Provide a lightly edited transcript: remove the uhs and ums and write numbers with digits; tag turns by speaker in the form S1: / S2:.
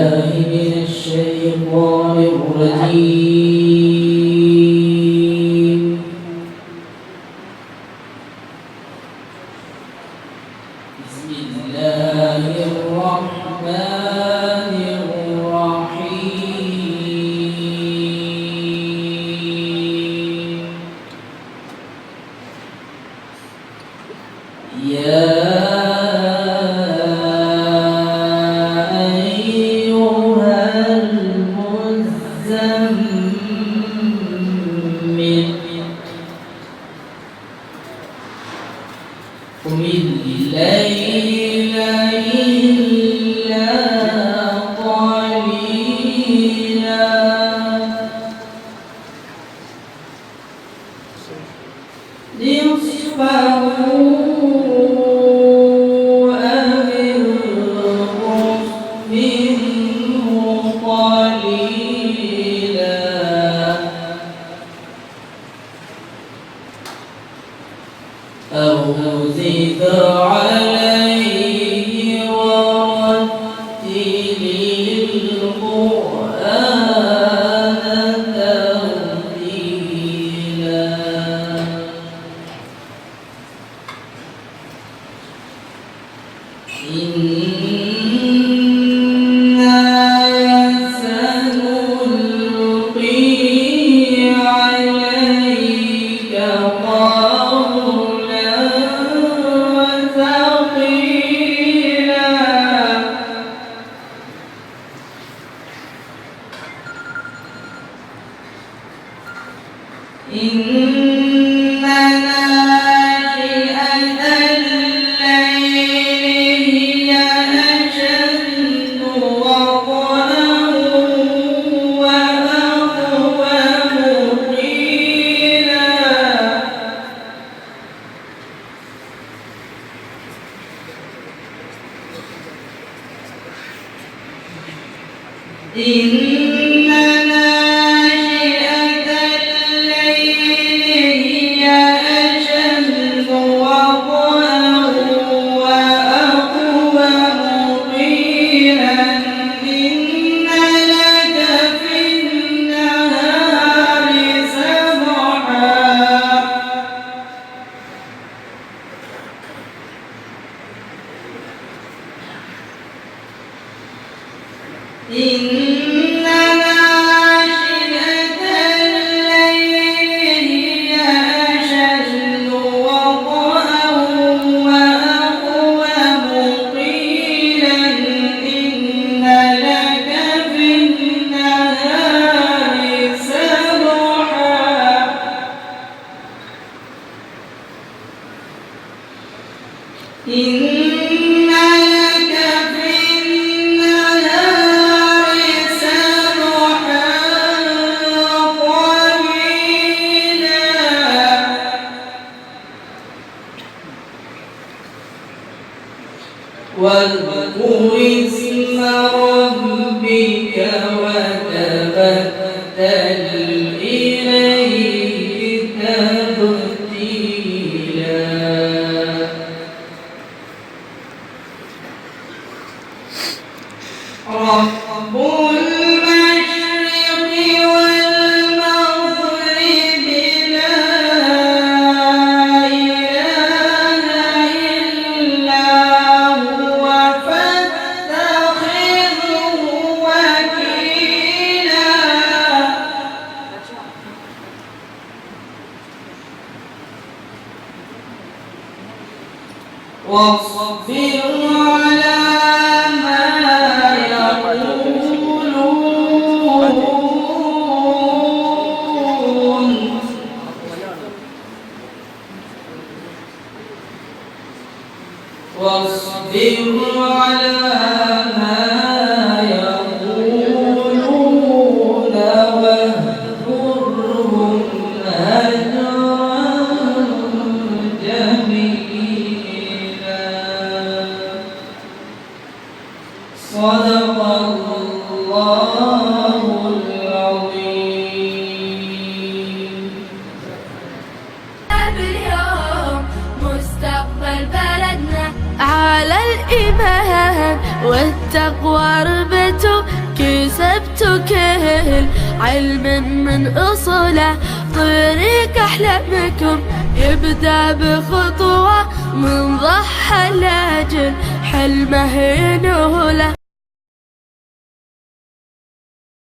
S1: بالله من الشيطان الرجيم. بسم الله الرحمن الرحيم. يا قم الليل إلا قليلا نصفه أو انقص منه قليلا أو زد عليه ورتل القرآن ترتيلا إنا سنلقي عليك قولا ثقيلا إن ناشئة الليل هي أشد وطئا وأقوم قيلا إن ناشئة الليل هي أشد وطئا وأقوم قيلا إن لك في النهار سبحا إن ناشئة الليل هي أشد وطئا وأقوم قيلا إن لك في النهار سبحا إن لك في النهار سبحا طويلا واذكر اسم ربك وتبتل إليه تبتيلا رب المشرق والمغرب لا إله إلا هو فاتخذه وكيلا واصبر على ما يقولون واصبر على ما يقولون واهجرهم هجرا جميلا صدق الله العظيم.
S2: اليوم مستقبل بلدنا على الإيمان بالتقوى ربيتوا كسبتوا كل علم من أصوله. طريق أحلامكم يبدأ بخطوة من ضحى لأجل حلمه ينوله.